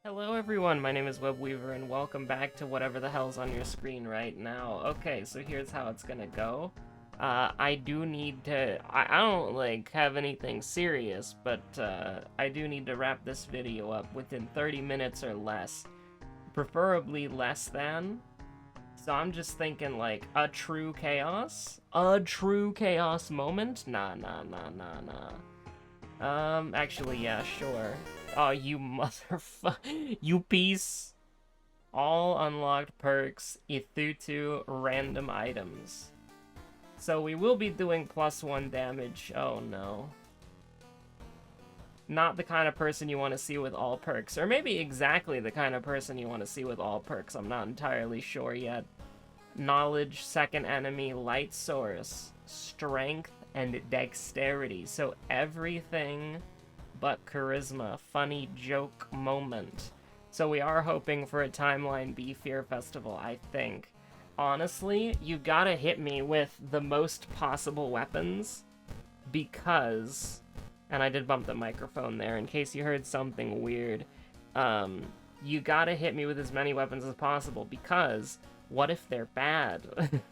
Hello everyone, my name is Webweaver and welcome back to whatever the hell's on your screen right now. Okay, so here's how it's gonna go. I do need to, I don't like have anything serious, but I do need to wrap this video up within 30 minutes or less. Preferably less than. So I'm just thinking like a true chaos? A true chaos moment? Nah. Actually, yeah, sure. Oh, you motherfucker. You piece. All unlocked perks, Ithutu random items. So we will be doing +1 damage. Oh no. Not the kind of person you want to see with all perks. Or maybe exactly the kind of person you want to see with all perks. I'm not entirely sure yet. Knowledge, second enemy, light source, strength, and dexterity. So everything but charisma, funny joke moment. So we are hoping for a Timeline B Fear Festival, I think. Honestly, you gotta hit me with the most possible weapons, because, and I did bump the microphone there in case you heard something weird, you gotta hit me with as many weapons as possible, because what if they're bad?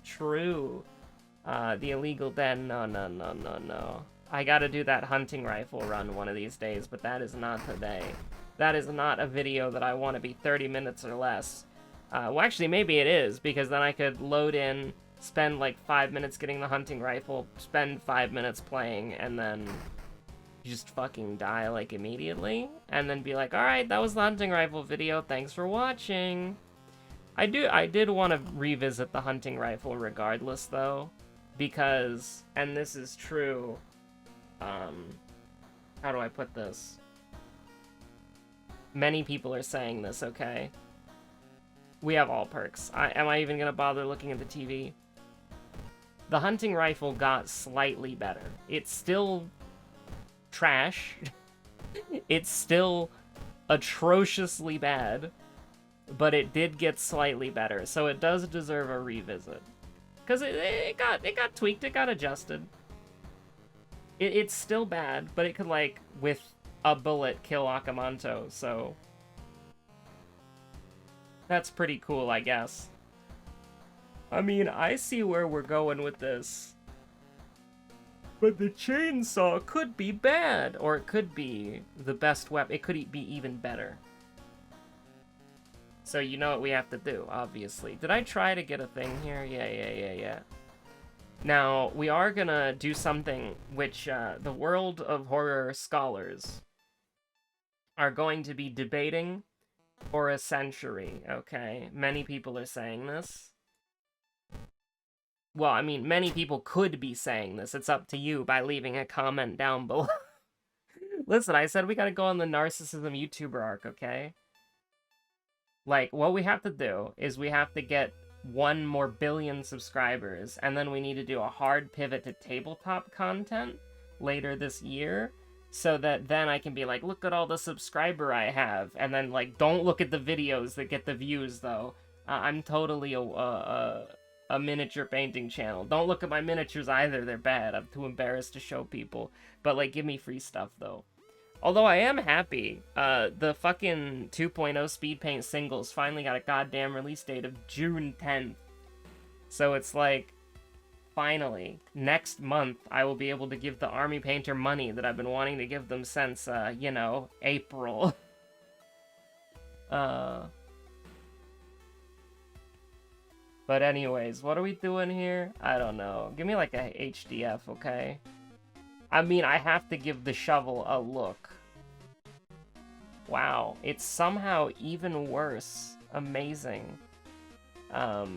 True. The illegal den, no. I gotta do that hunting rifle run one of these days, but that is not today. That is not a video that I want to be 30 minutes or less. Well, actually, maybe it is, because then I could load in, spend like 5 minutes getting the hunting rifle, spend 5 minutes playing, and then just fucking die like immediately, and then be like, alright, that was the hunting rifle video, thanks for watching. I did want to revisit the hunting rifle regardless, though, because, and this is true, how do I put this? Many people are saying this, okay? We have all perks. Am I even gonna bother looking at the TV? The hunting rifle got slightly better. It's still trash. It's still atrociously bad, but it did get slightly better, so it does deserve a revisit. Because it got tweaked, it got adjusted. It's still bad, but it could, like, with a bullet, kill Akamanto, so that's pretty cool, I guess. I mean, I see where we're going with this. But the chainsaw could be bad, or it could be the best weapon. It could be even better. So you know what we have to do, obviously. Did I try to get a thing here? Yeah. Now, we are gonna do something which the world of horror scholars are going to be debating for a century, okay? Many people are saying this. Well, I mean, many people could be saying this. It's up to you by leaving a comment down below. Listen, I said we gotta go on the narcissism YouTuber arc, okay? Like, what we have to do is we have to get 1 more billion subscribers, and then we need to do a hard pivot to tabletop content later this year, so that then I can be like, look at all the subscriber I have, and then, like, don't look at the videos that get the views, though. I'm totally a miniature painting channel. Don't look at my miniatures either, they're bad. I'm too embarrassed to show people. But, like, give me free stuff, though. Although I am happy, the fucking 2.0 speed paint singles finally got a goddamn release date of June 10th. So it's like, finally, next month, I will be able to give the army painter money that I've been wanting to give them since, you know, April. But anyways, what are we doing here? I don't know. Give me like a HDF, okay? I mean, I have to give the shovel a look. Wow, it's somehow even worse. Amazing. I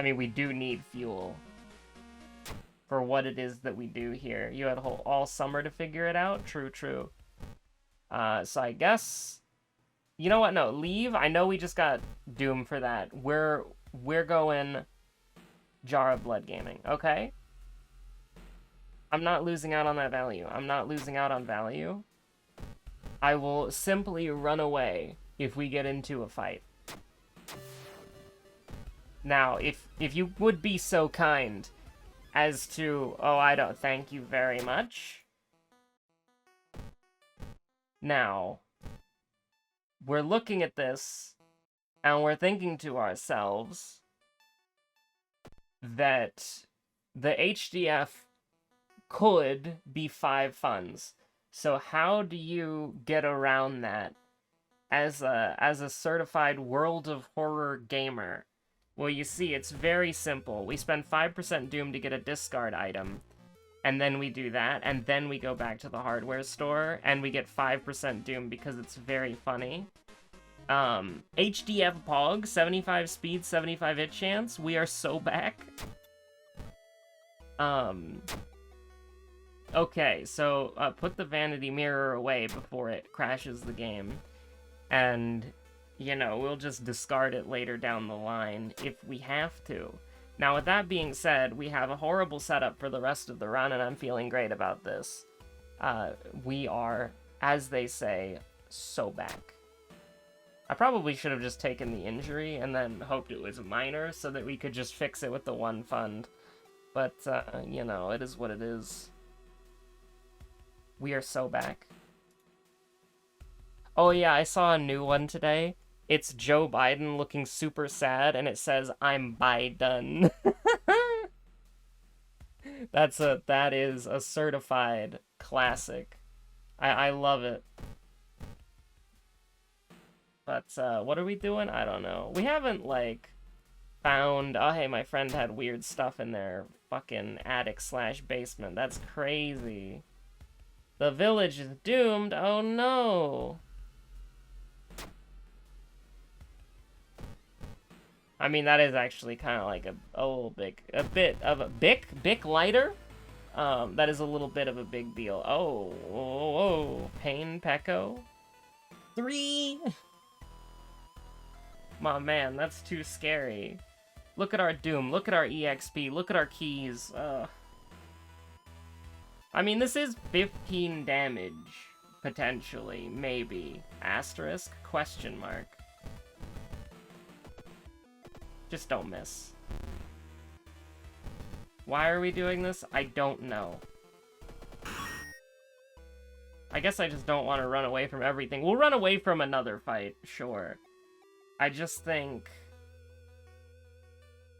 mean, we do need fuel for what it is that we do here. You had all summer to figure it out? True. So I guess... You know what? No, leave. I know we just got Doom for that. We're going Jar of Blood Gaming, okay? I'm not losing out on that value. I'm not losing out on value. I will simply run away if we get into a fight. Now, if you would be so kind as to... Oh, I don't... Thank you very much. Now, we're looking at this, and we're thinking to ourselves that the HDF could be 5 funds. So how do you get around that as a certified World of Horror gamer? Well, you see, it's very simple. We spend 5% Doom to get a discard item, and then we do that, and then we go back to the hardware store, and we get 5% Doom because it's very funny. HDF Pog, 75 speed, 75 hit chance. We are so back. Okay, so put the vanity mirror away before it crashes the game. And, you know, we'll just discard it later down the line if we have to. Now, with that being said, we have a horrible setup for the rest of the run, and I'm feeling great about this. We are, as they say, so back. I probably should have just taken the injury and then hoped it was minor so that we could just fix it with the 1 fund. But, you know, it is what it is. We are so back. Oh yeah, I saw a new one today. It's Joe Biden looking super sad, and it says, "I'm Biden." That is a certified classic. I love it. But, what are we doing? I don't know. We haven't, like, found... Oh, hey, my friend had weird stuff in their fucking attic/basement. That's crazy. The village is doomed. Oh, no. I mean, that is actually kind of like a bit of a Bic lighter. That is a little bit of a big deal. Oh, Pain Pecco. 3. My man, that's too scary. Look at our Doom. Look at our EXP. Look at our keys. I mean, this is 15 damage, potentially, maybe. Asterisk, question mark. Just don't miss. Why are we doing this? I don't know. I guess I just don't want to run away from everything. We'll run away from another fight, sure. I just think...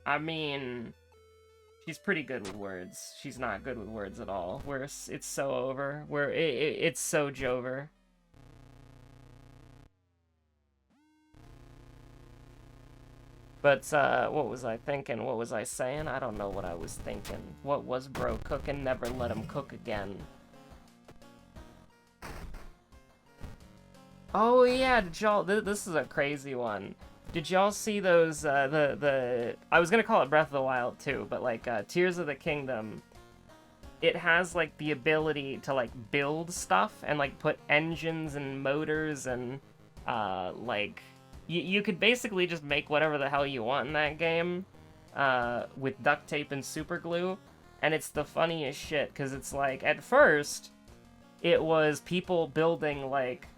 I mean... She's pretty good with words. She's not good with words at all. It's so over. It's so Jover. But, what was I thinking? What was I saying? I don't know what I was thinking. What was bro cooking? Never let him cook again. Oh yeah, did y'all... This is a crazy one. Did y'all see those, I was gonna call it Breath of the Wild too, but like, Tears of the Kingdom, it has like the ability to like build stuff and like put engines and motors and, like, you could basically just make whatever the hell you want in that game, with duct tape and super glue, and it's the funniest shit, because it's like, at first, it was people building like,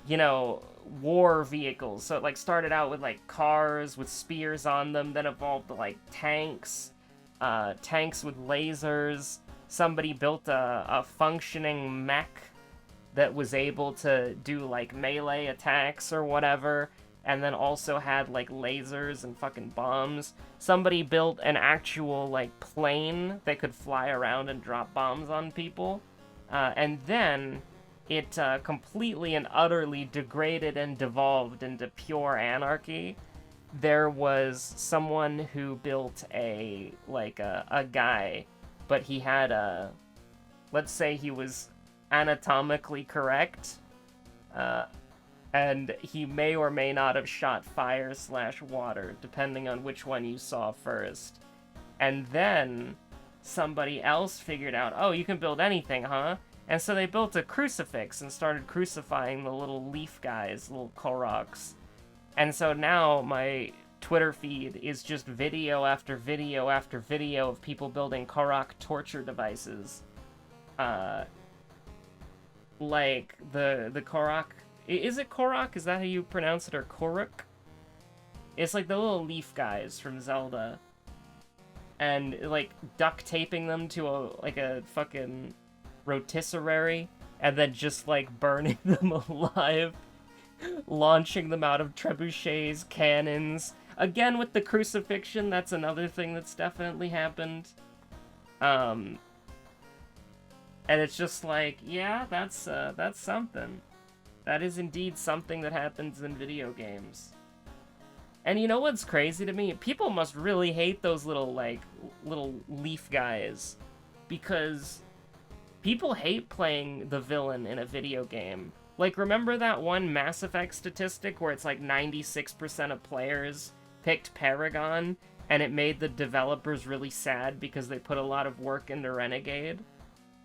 you know, war vehicles. So it like started out with like cars with spears on them, then evolved to like tanks with lasers. Somebody built a functioning mech that was able to do like melee attacks or whatever, and then also had like lasers and fucking bombs. Somebody built an actual like plane that could fly around and drop bombs on people, and then it completely and utterly degraded and devolved into pure anarchy. There was someone who built a guy, but he had a, let's say he was anatomically correct, and he may or may not have shot fire/water, depending on which one you saw first. And then somebody else figured out, oh, you can build anything, huh? And so they built a crucifix and started crucifying the little leaf guys, little Koroks. And so now my Twitter feed is just video after video after video of people building Korok torture devices. Like, the Korok... Is it Korok? Is that how you pronounce it? Or Korok? It's like the little leaf guys from Zelda. And, like, duct taping them to a fucking rotisserie, and then just, like, burning them alive. Launching them out of trebuchets, cannons. Again, with the crucifixion, that's another thing that's definitely happened. And it's just like, yeah, that's something. That is indeed something that happens in video games. And you know what's crazy to me? People must really hate those little leaf guys. Because people hate playing the villain in a video game. Like, remember that one Mass Effect statistic where it's like 96% of players picked Paragon, and it made the developers really sad because they put a lot of work into Renegade?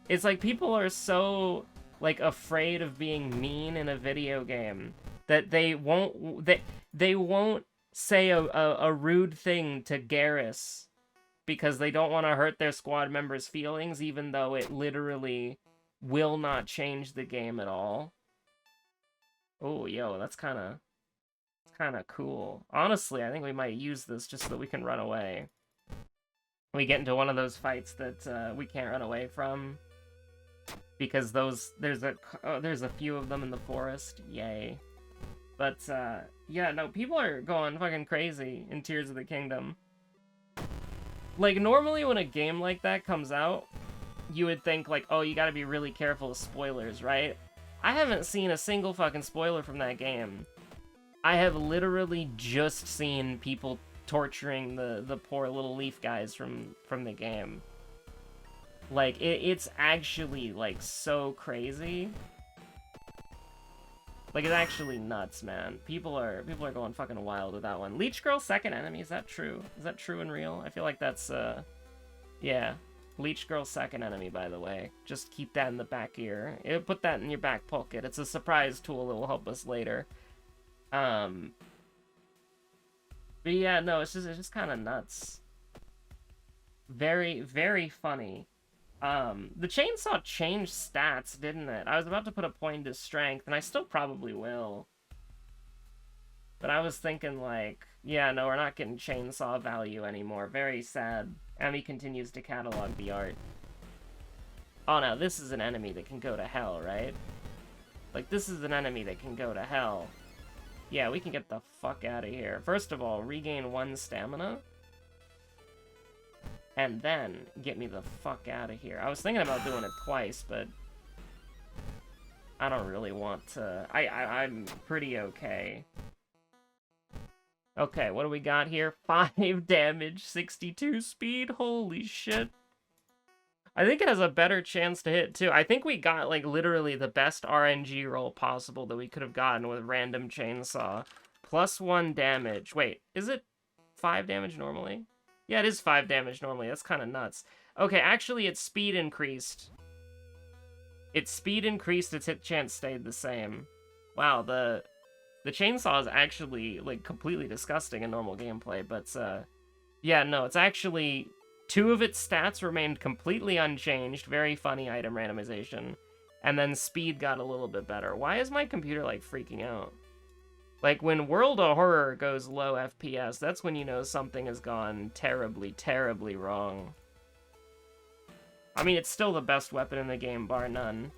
It's like people are so, like, afraid of being mean in a video game that they won't say a rude thing to Garrus because they don't want to hurt their squad members' feelings, even though it literally will not change the game at all. Oh, yo, that's kind of cool. Honestly, I think we might use this just so that we can run away. We get into one of those fights that we can't run away from. Because there's a few of them in the forest. Yay. But, yeah, no, people are going fucking crazy in Tears of the Kingdom. Like, normally when a game like that comes out, you would think, like, oh, you gotta be really careful of spoilers, right? I haven't seen a single fucking spoiler from that game. I have literally just seen people torturing the poor little leaf guys from the game. Like, it's actually, like, so crazy. Like, it's actually nuts, man. People are going fucking wild with that one. Leech Girl's second enemy, is that true? Is that true and real? I feel like that's, yeah. Leech Girl's second enemy, by the way. Just keep that in the back ear. Put that in your back pocket. It's a surprise tool that will help us later. But yeah, no, it's just kind of nuts. Very, very funny. The chainsaw changed stats, didn't it? I was about to put a point to strength, and I still probably will. But I was thinking, like, yeah, no, we're not getting chainsaw value anymore. Very sad. And he continues to catalog the art. Oh, no, this is an enemy that can go to hell, right? Like, this is an enemy that can go to hell. Yeah, we can get the fuck out of here. First of all, regain 1 stamina. And then get me the fuck out of here. I was thinking about doing it twice, but I don't really want to. I'm pretty okay. Okay, what do we got here? 5 damage, 62 speed. Holy shit. I think it has a better chance to hit, too. I think we got, like, literally the best RNG roll possible that we could have gotten with random chainsaw. +1 damage. Wait, is it 5 damage normally? Yeah, it is 5 damage normally. That's kind of nuts. Okay, actually, its speed increased. Its speed increased, its hit chance stayed the same. Wow, the chainsaw is actually, like, completely disgusting in normal gameplay, but, yeah, no, it's actually... 2 of its stats remained completely unchanged, very funny item randomization, and then speed got a little bit better. Why is my computer, like, freaking out? Like, when World of Horror goes low FPS, that's when you know something has gone terribly, terribly wrong. I mean, it's still the best weapon in the game, bar none.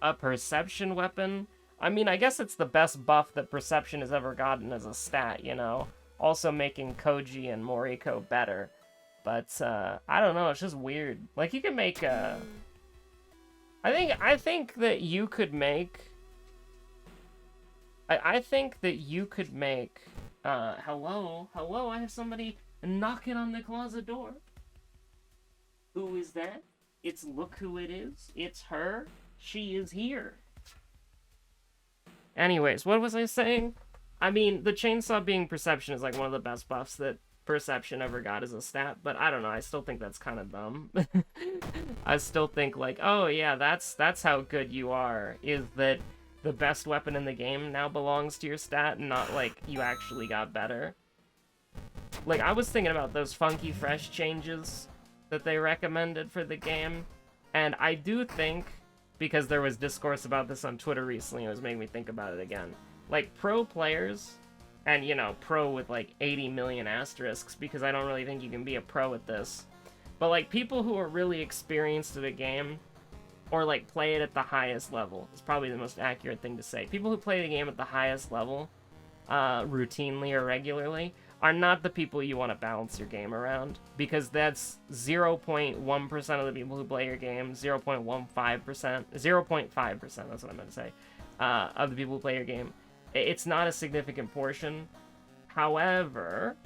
A perception weapon? I mean, I guess it's the best buff that perception has ever gotten as a stat, you know? Also making Koji and Moriko better. But, I don't know, it's just weird. Like, you can make, I think that you could make... I think that you could make, hello, I have somebody knocking on the closet door. Who is that? It's look who it is. It's her. She is here. Anyways, what was I saying? I mean, the chainsaw being perception is, like, one of the best buffs that perception ever got as a stat, but I don't know, I still think that's kind of dumb. I still think, like, oh yeah, that's how good you are, is that the best weapon in the game now belongs to your stat, and not, like, you actually got better. Like, I was thinking about those funky fresh changes that they recommended for the game, and I do think, because there was discourse about this on Twitter recently, it was making me think about it again. Like, pro players... And, you know, pro with, like, 80 million asterisks, because I don't really think you can be a pro at this. But, like, people who are really experienced at a game, Or, like, play it at the highest level. It's probably the most accurate thing to say. People who play the game at the highest level, routinely or regularly, are not the people you want to balance your game around. Because that's 0.1% of the people who play your game, 0.15%, 0.5%, that's what I meant to say, of the people who play your game. It's not a significant portion. However,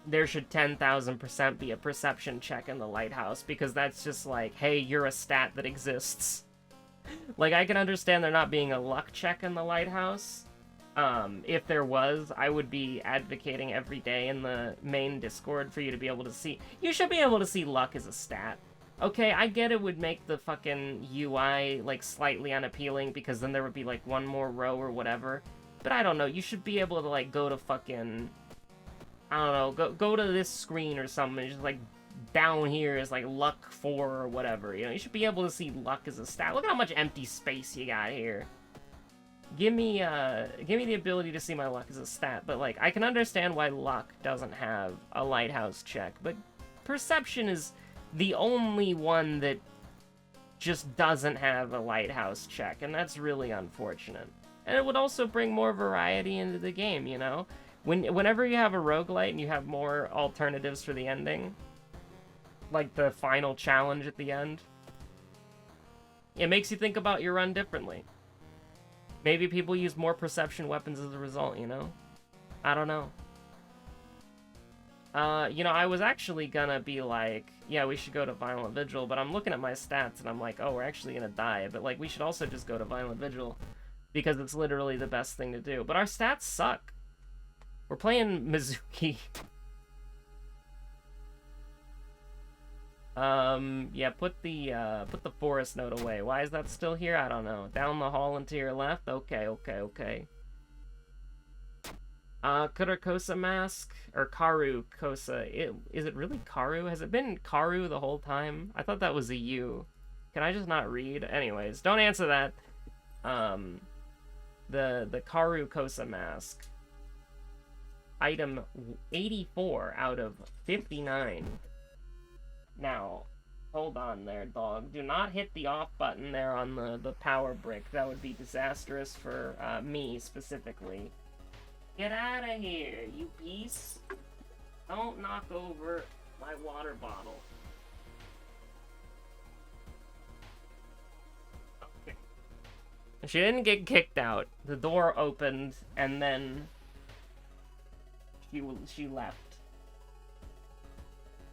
there should 10,000% be a perception check in the lighthouse, because that's just like, hey, you're a stat that exists. Like, I can understand there not being a luck check in the lighthouse. If there was, I would be advocating every day in the main Discord for you to be able to see. You should be able to see luck as a stat. Okay, I get it would make the fucking UI, like, slightly unappealing, because then there would be, like, one more row or whatever. But I don't know, you should be able to, like, go to fucking... I don't know, go to this screen or something, and just, like, down here is, like, luck 4 or whatever, you know? You should be able to see luck as a stat. Look how much empty space you got here. Give me the ability to see my luck as a stat, but, like, I can understand why luck doesn't have a lighthouse check, but perception is the only one that just doesn't have a lighthouse check, and that's really unfortunate. And it would also bring more variety into the game, you know? Whenever you have a roguelite and you have more alternatives for the ending, like the final challenge at the end, it makes you think about your run differently. Maybe people use more perception weapons as a result, you know? I don't know. You know, I was actually gonna be like, yeah, we should go to Violent Vigil, but I'm looking at my stats and I'm like, oh, we're actually gonna die. But, like, we should also just go to Violent Vigil, because it's literally the best thing to do. But our stats suck. We're playing Mizuki. Yeah, put the forest note away. Why is that still here? I don't know. Down the hall and to your left? Okay. Kurakosa mask? Or Karu Kosa. Is it really Karu? Has it been Karu the whole time? I thought that was a U. Can I just not read? Anyways, don't answer that. The Karu Kosa mask. Item 84 out of 59. Now, hold on there, dog. Do not hit the off button there on the power brick. That would be disastrous for me, specifically. Get out of here, you piece. Don't knock over my water bottle. Okay. She didn't get kicked out. The door opened, and then she left.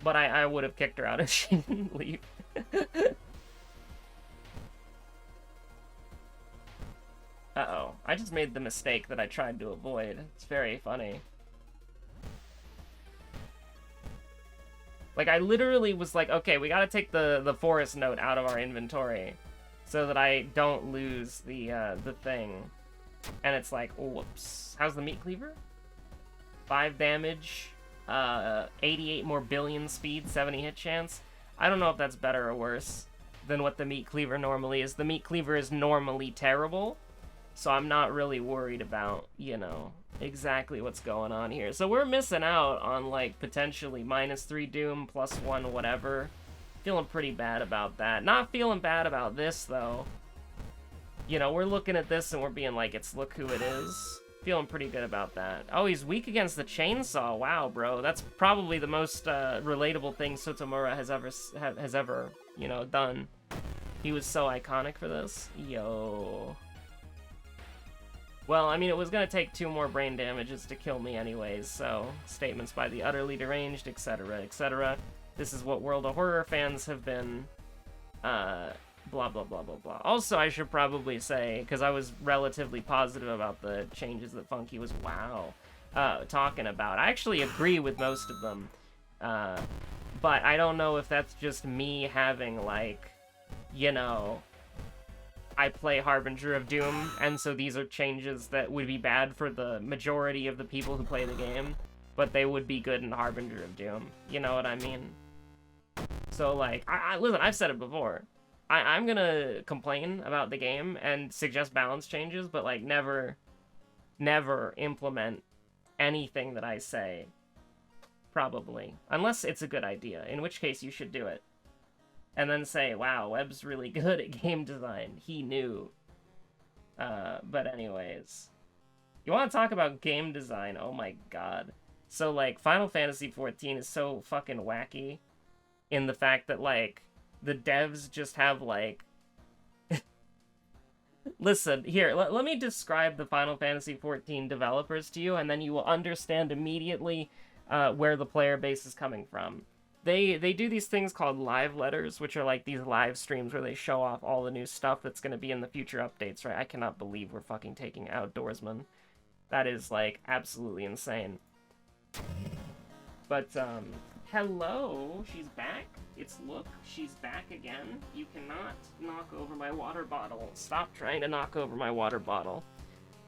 But I would have kicked her out if she didn't leave. Uh-oh. I just made the mistake that I tried to avoid. It's very funny. Like, I literally was like, okay, we gotta take the forest note out of our inventory so that I don't lose the thing. And it's like, whoops. How's the meat cleaver? 5 damage, 88 more billion speed, 70 hit chance. I don't know if that's better or worse than what the meat cleaver normally is. The meat cleaver is normally terrible, so I'm not really worried about, you know, exactly what's going on here. So we're missing out on, like, potentially -3 doom, +1 whatever. Feeling pretty bad about that. Not feeling bad about this, though. You know, we're looking at this and we're being like, it's look who it is. Feeling pretty good about that. Oh, he's weak against the chainsaw. Wow, bro. That's probably the most relatable thing Sotomura has ever, you know, done. He was so iconic for this. Yo. Well, I mean, it was gonna take 2 more brain damages to kill me anyways, so statements by the utterly deranged, etc., etc. This is what World of Horror fans have been, blah, blah, blah, blah, blah. Also, I should probably say, because I was relatively positive about the changes that Funky was, talking about. I actually agree with most of them, but I don't know if that's just me having, like, you know, I play Harbinger of Doom, and so these are changes that would be bad for the majority of the people who play the game, but they would be good in Harbinger of Doom. You know what I mean? So, like, listen, I've said it before. I'm gonna complain about the game and suggest balance changes, but, like, never implement anything that I say. Probably. Unless it's a good idea, in which case you should do it. and then say, wow, Webb's really good at game design. He knew. But anyways. You want to talk about game design? Oh my god. So, like, Final Fantasy XIV is so fucking wacky in the fact that, like, the devs just have, like... Listen, here, let me describe the Final Fantasy XIV developers to you, and then you will understand immediately where the player base is coming from. They do these things called live letters, which are like these live streams where they show off all the new stuff that's going to be in the future updates, right? I cannot believe we're fucking taking Outdoorsman. That is, like, absolutely insane. But, hello, she's back. It's Look, she's back again. You cannot knock over my water bottle. Stop trying to knock over my water bottle.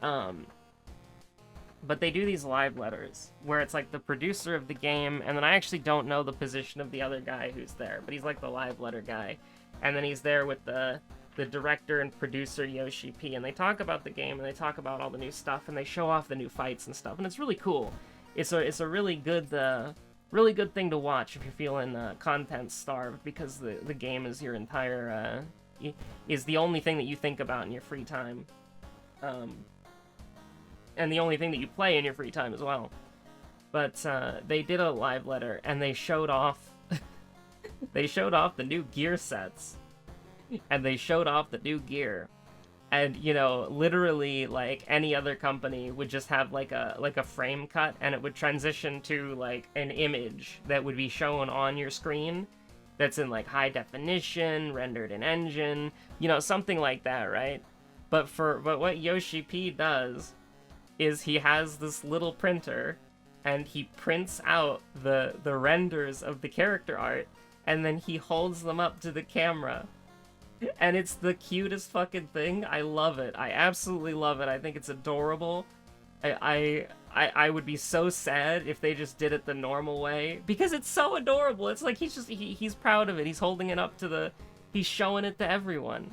But they do these live letters, where it's like the producer of the game, and then I actually don't know the position of the other guy who's there, but he's like the live letter guy. And then he's there with the director and producer Yoshi P, and they talk about the game, and they talk about all the new stuff, and they show off the new fights and stuff, and it's really cool. It's a really good thing to watch if you're feeling content starved, because the game is your entire is the only thing that you think about in your free time, and the only thing that you play in your free time as well. But they did a live letter, and they showed off the new gear sets. And they showed off the new gear. And, you know, literally, like, any other company would just have, like a frame cut, and it would transition to, like, an image that would be shown on your screen that's in, like, high definition, rendered in engine, you know, something like that, right? But what Yoshi P does is he has this little printer, and he prints out the renders of the character art, and then he holds them up to the camera. And it's the cutest fucking thing. I love it. I absolutely love it. I think it's adorable. I would be so sad if they just did it the normal way, because it's so adorable. It's like he's proud of it. He's holding it up to he's showing it to everyone.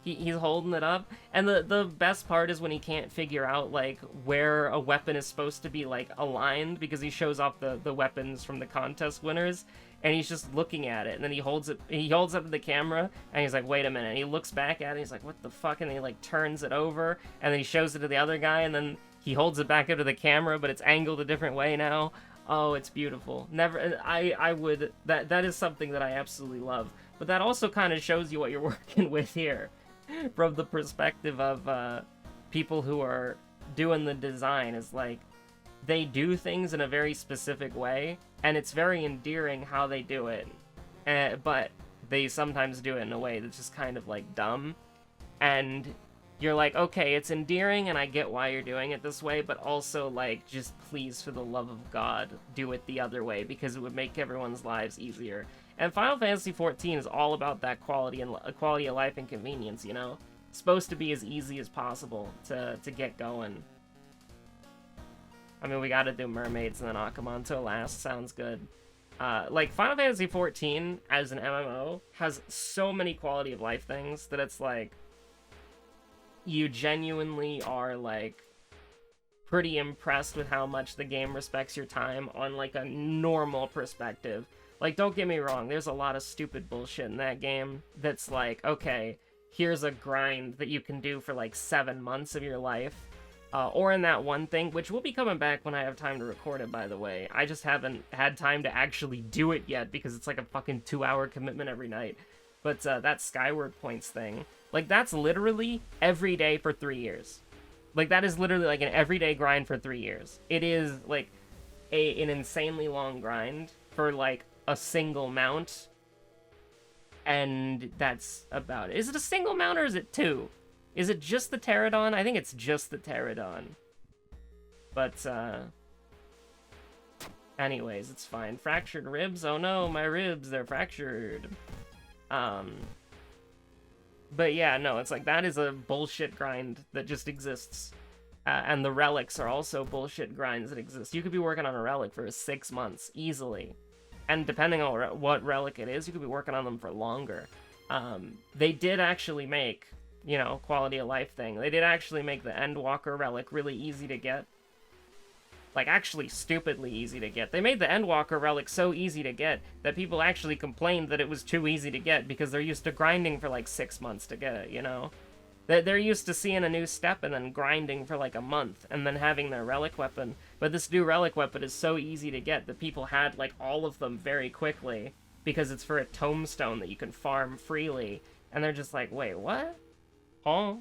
He's holding it up, and the best part is when he can't figure out, like, where a weapon is supposed to be, like, aligned, because he shows off the weapons from the contest winners, and he's just looking at it, and then he holds up to the camera, and he's like, wait a minute, and he looks back at it, and he's like, what the fuck, and he, like, turns it over, and then he shows it to the other guy, and then he holds it back up to the camera, but it's angled a different way now. Oh, it's beautiful. That is something that I absolutely love. But that also kind of shows you what you're working with here. From the perspective of people who are doing the design, is like, they do things in a very specific way, and it's very endearing how they do it. But they sometimes do it in a way that's just kind of, like, dumb. And you're like, okay, it's endearing, and I get why you're doing it this way, but also, like, just please, for the love of God, do it the other way, because it would make everyone's lives easier. And Final Fantasy XIV is all about that quality of life and convenience, you know? It's supposed to be as easy as possible to get going. I mean, we gotta do mermaids and then Akamanto last. Sounds good. Like, Final Fantasy XIV, as an MMO, has so many quality of life things that it's like, you genuinely are, like, pretty impressed with how much the game respects your time on, like, a normal perspective. Like, don't get me wrong, there's a lot of stupid bullshit in that game that's like, okay, here's a grind that you can do for, like, 7 months of your life. Or in that one thing, which will be coming back when I have time to record it, by the way. I just haven't had time to actually do it yet, because it's like a fucking 2-hour commitment every night. But that Skyward Points thing, like, that's literally every day for 3 years. Like, that is literally, like, an everyday grind for 3 years. It is, like, an insanely long grind for, like, a single mount, and that's about it. Is it a single mount, or is it 2? Is it just the Pterodon? I think it's just the Pterodon. But, anyways, it's fine. Fractured ribs? Oh no, my ribs, they're fractured. But yeah, no, it's like, that is a bullshit grind that just exists. And the relics are also bullshit grinds that exist. You could be working on a relic for 6 months, easily. And depending on what relic it is, you could be working on them for longer. They did actually make, you know, quality of life thing. They did actually make the Endwalker relic really easy to get. Like, actually stupidly easy to get. They made the Endwalker relic so easy to get that people actually complained that it was too easy to get because they're used to grinding for like 6 months to get it, you know? They're used to seeing a new step and then grinding for like a month and then having their relic weapon. But this new relic weapon is so easy to get that people had like all of them very quickly because it's for a tombstone that you can farm freely. And they're just like, wait, what? Huh?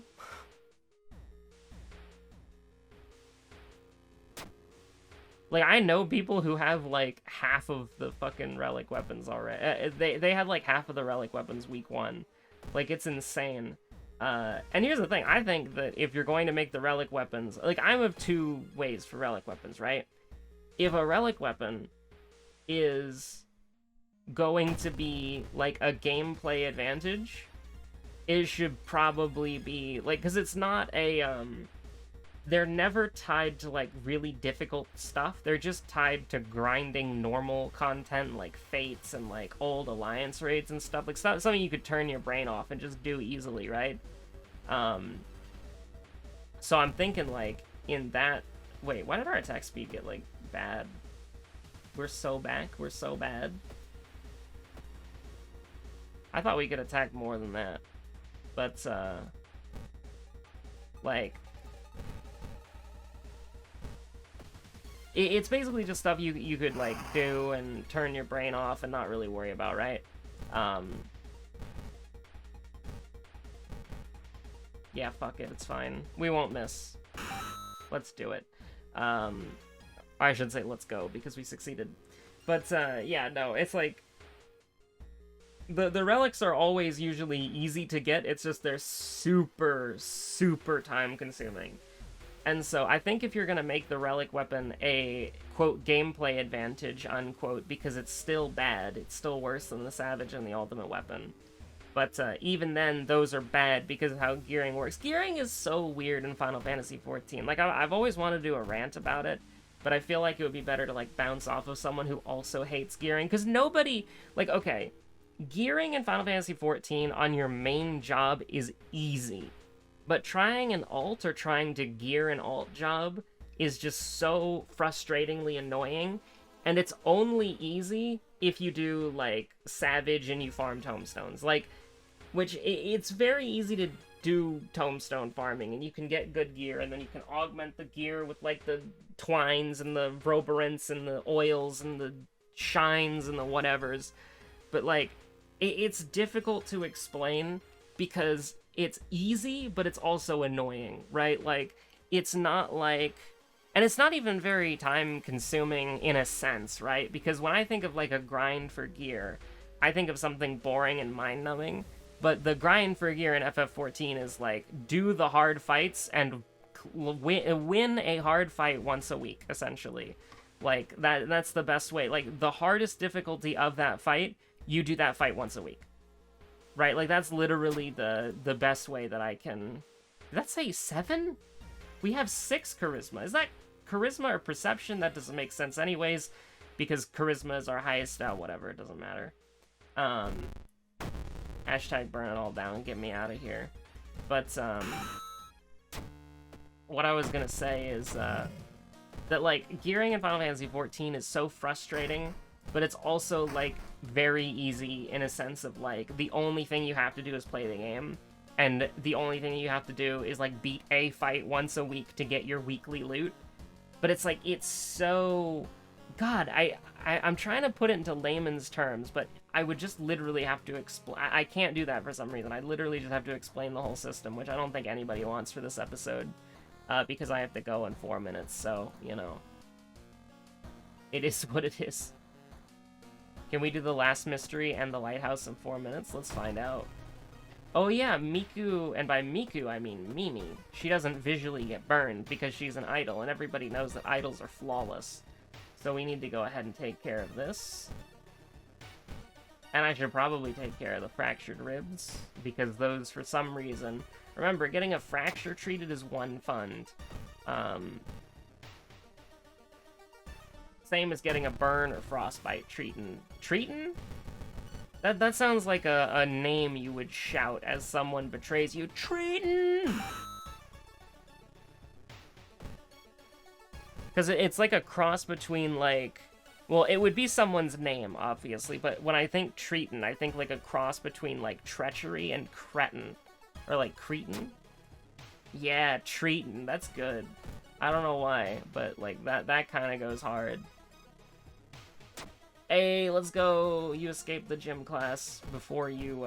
Like, I know people who have, like, half of the fucking relic weapons already. They had, like, half of the relic weapons week 1. Like, it's insane. And here's the thing. I think that if you're going to make the relic weapons... Like, I'm of 2 ways for relic weapons, right? If a relic weapon is going to be, like, a gameplay advantage, it should probably be... Like, because it's not a, they're never tied to, like, really difficult stuff. They're just tied to grinding normal content, like fates and, like, old alliance raids and stuff. Like, something you could turn your brain off and just do easily, right? So I'm thinking, like, in that... Wait, why did our attack speed get, like, bad? We're so back. We're so bad. I thought we could attack more than that. But, like... It's basically just stuff you could, like, do and turn your brain off and not really worry about, right? Yeah, fuck it, it's fine. We won't miss. Let's do it. I should say let's go, because we succeeded. But, yeah, no, it's like... The relics are always usually easy to get, it's just they're super, super time-consuming. And so I think if you're going to make the relic weapon a, quote, gameplay advantage, unquote, because it's still bad, it's still worse than the Savage and the Ultimate Weapon. But even then, those are bad because of how gearing works. Gearing is so weird in Final Fantasy XIV. Like, I've always wanted to do a rant about it, but I feel like it would be better to, like, bounce off of someone who also hates gearing. Because nobody, like, okay, gearing in Final Fantasy XIV on your main job is easy. But trying an alt or trying to gear an alt job is just so frustratingly annoying. And it's only easy if you do, like, Savage and you farm tombstones. Like, which, it's very easy to do tombstone farming, and you can get good gear, and then you can augment the gear with, like, the twines and the roborants and the oils and the shines and the whatevers. But, like, it's difficult to explain because... It's easy, but it's also annoying, right? Like, it's not like... And it's not even very time-consuming in a sense, right? Because when I think of, like, a grind for gear, I think of something boring and mind-numbing. But the grind for gear in FF14 is, like, do the hard fights and win a hard fight once a week, essentially. Like, that's the best way. Like, the hardest difficulty of that fight, you do that fight once a week. Right, like, that's literally the best way that I can... Did that say 7? We have 6 charisma. Is that charisma or perception? That doesn't make sense anyways, because charisma is our highest... Oh, whatever, it doesn't matter. Hashtag burn it all down, get me out of here. But, what I was gonna say is, that, like, gearing in Final Fantasy XIV is so frustrating, but it's also, like, very easy in a sense of, like, the only thing you have to do is play the game, and the only thing you have to do is, like, beat a fight once a week to get your weekly loot. But it's, like, it's so... God, I'm trying to put it into layman's terms, but I would just literally have to explain... I can't do that for some reason. I literally just have to explain the whole system, which I don't think anybody wants for this episode, because I have to go in 4 minutes, so, you know. It is what it is. Can we do the last mystery and the lighthouse in 4 minutes? Let's find out. Oh yeah, Miku, and by Miku I mean Mimi. She doesn't visually get burned because she's an idol, and everybody knows that idols are flawless. So we need to go ahead and take care of this. And I should probably take care of the fractured ribs, because those, for some reason... Remember, getting a fracture treated is 1 fund. Same as getting a burn or frostbite treatin'. Treatin'? That sounds like a name you would shout as someone betrays you. Treatin'! Because it's like a cross between, like... Well, it would be someone's name, obviously, but when I think Treaton, I think like a cross between, like, treachery and cretin. Or, like, cretin? Yeah, Treaton. That's good. I don't know why, but, like, that kind of goes hard. Hey, let's go! You escaped the gym class before you,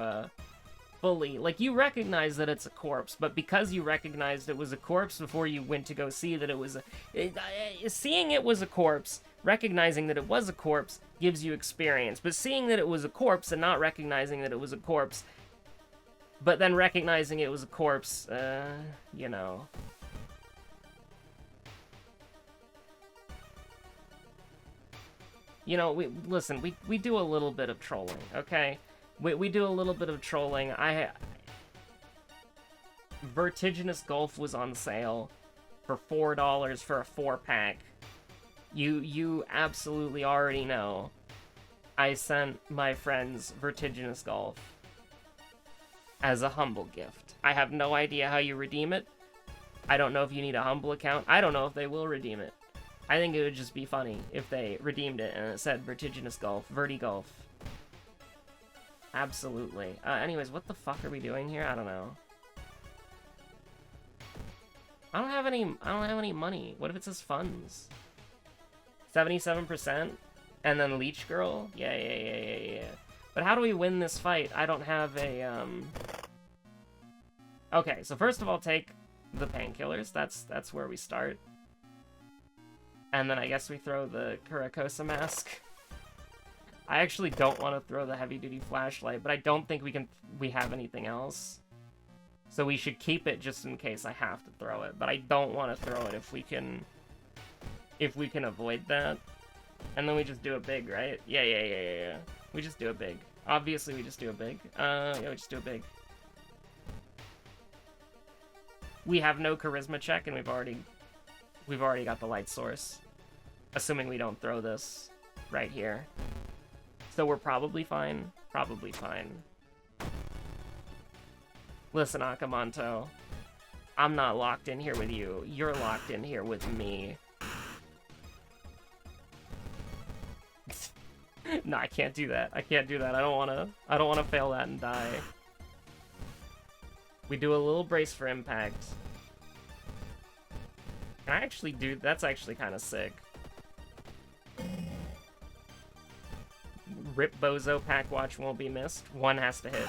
fully... Like, you recognize that it's a corpse, but because you recognized it was a corpse before you went to go see that it was a... Seeing it was a corpse, recognizing that it was a corpse, gives you experience. But seeing that it was a corpse and not recognizing that it was a corpse, but then recognizing it was a corpse, you know... You know, listen, we do a little bit of trolling, okay? We do a little bit of trolling. Vertiginous Golf was on sale for $4 for a 4-pack. You absolutely already know I sent my friends Vertiginous Golf as a humble gift. I have no idea how you redeem it. I don't know if you need a humble account. I don't know if they will redeem it. I think it would just be funny if they redeemed it and it said Vertiginous Golf, Vertigolf. Absolutely. Anyways, what the fuck are we doing here? I don't know. I don't have any money. What if it says funds? 77%? And then Leech Girl? Yeah. But how do we win this fight? I don't have a, Okay, so first of all, take the painkillers. That's where we start. And then I guess we throw the Kurakosa mask. I actually don't want to throw the heavy-duty flashlight, but I don't think we have anything else. So we should keep it just in case I have to throw it. But I don't want to throw it if we can avoid that. And then we just do it big, right? Yeah. We just do it big. Obviously, we just do it big. Yeah, we just do it big. We have no charisma check, and we've already got the light source. Assuming we don't throw this right here. So we're probably fine. Probably fine. Listen, Akamanto. I'm not locked in here with you. You're locked in here with me. No, I can't do that. I can't do that. I don't wanna fail that and die. We do a little brace for impact. Can I actually do... That's actually kind of sick. Rip Bozo, Pack Watch won't be missed. One has to hit.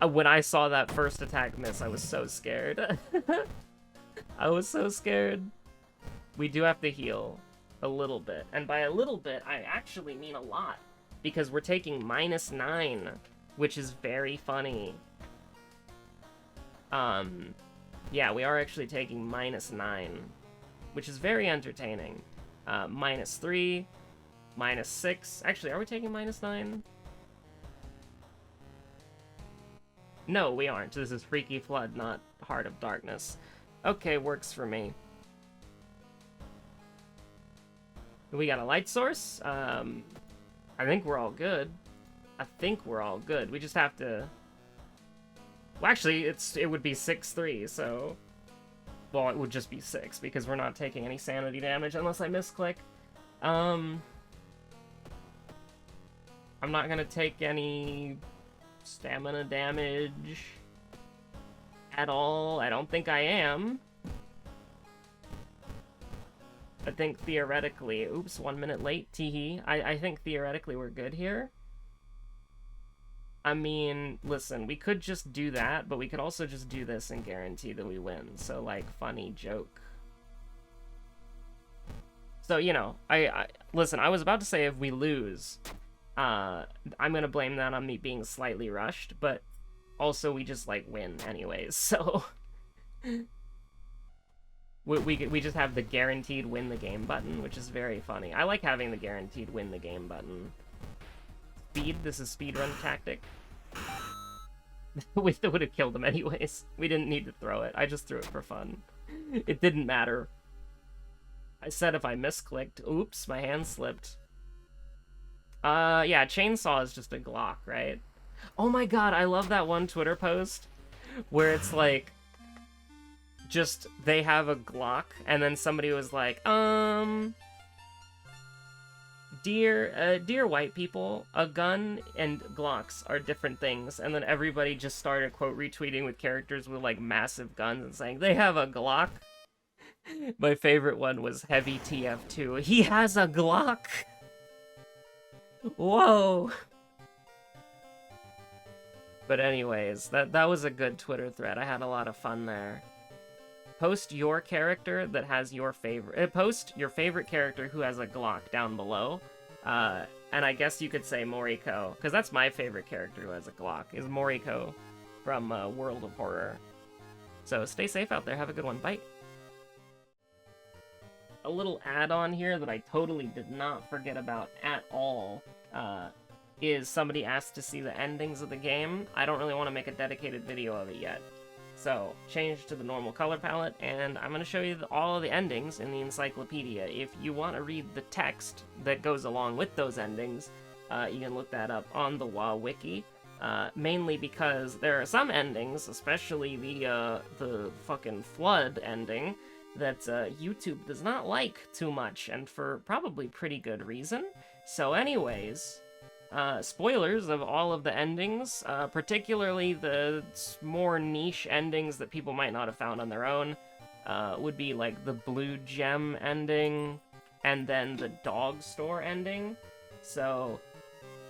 When I saw that first attack miss, I was so scared. I was so scared. We do have to heal a little bit. And by a little bit, I actually mean a lot. Because we're taking -9, which is very funny. Yeah, we are actually taking -9, which is very entertaining. -3, -6. Actually, are we taking -9? No, we aren't. This is Freaky Flood, not Heart of Darkness. Okay, works for me. We got a light source. I think we're all good. We just have to... Well, actually, it would be 6-3, so... Well, it would just be 6, because we're not taking any sanity damage unless I misclick. I'm not gonna take any stamina damage at all. I don't think I am. I think theoretically... Oops, 1 minute late, teehee. I think theoretically we're good here. I mean, listen, we could just do that, but we could also just do this and guarantee that we win. So, like, funny joke. So, you know, listen, I was about to say if we lose, I'm gonna blame that on me being slightly rushed, but also we just, like, win anyways, so... we just have the guaranteed win the game button, which is very funny. I like having the guaranteed win the game button. Speed, this is speedrun tactic. We would have killed him anyways. We didn't need to throw it. I just threw it for fun. It didn't matter. I said if I misclicked. Oops, my hand slipped. Yeah, chainsaw is just a Glock, right? Oh my god, I love that one Twitter post where it's like, just they have a Glock, and then somebody was like, dear white people, a gun and Glocks are different things. And then everybody just started quote retweeting with characters with like massive guns and saying they have a Glock. My favorite one was Heavy TF2. He has a Glock. Whoa. But anyways, that was a good Twitter thread. I had a lot of fun there. Post your character that has your favorite... post your favorite character who has a Glock down below. And I guess you could say Moriko, because that's my favorite character who has a Glock, is Moriko from World of Horror. So stay safe out there. Have a good one. Bye. A little add-on here that I totally did not forget about at all is somebody asked to see the endings of the game. I don't really want to make a dedicated video of it yet. So, change to the normal color palette, and I'm going to show you all of the endings in the encyclopedia. If you want to read the text that goes along with those endings, you can look that up on the WoW Wiki. Mainly because there are some endings, especially the fucking Flood ending, that YouTube does not like too much, and for probably pretty good reason. So anyways, spoilers of all of the endings, particularly the more niche endings that people might not have found on their own, would be like the Blue Gem ending, and then the Dog Store ending. So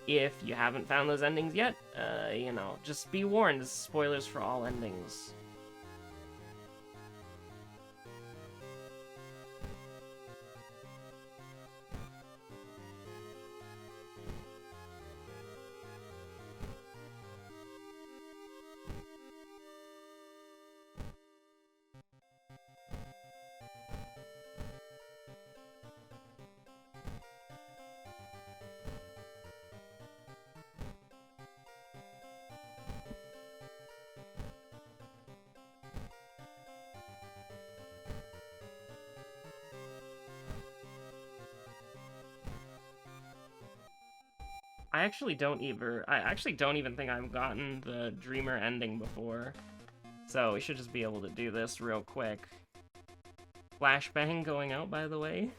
if you haven't found those endings yet, you know, just be warned, spoilers for all endings. I actually don't even think I've gotten the Dreamer ending before. So we should just be able to do this real quick. Flashbang going out, by the way.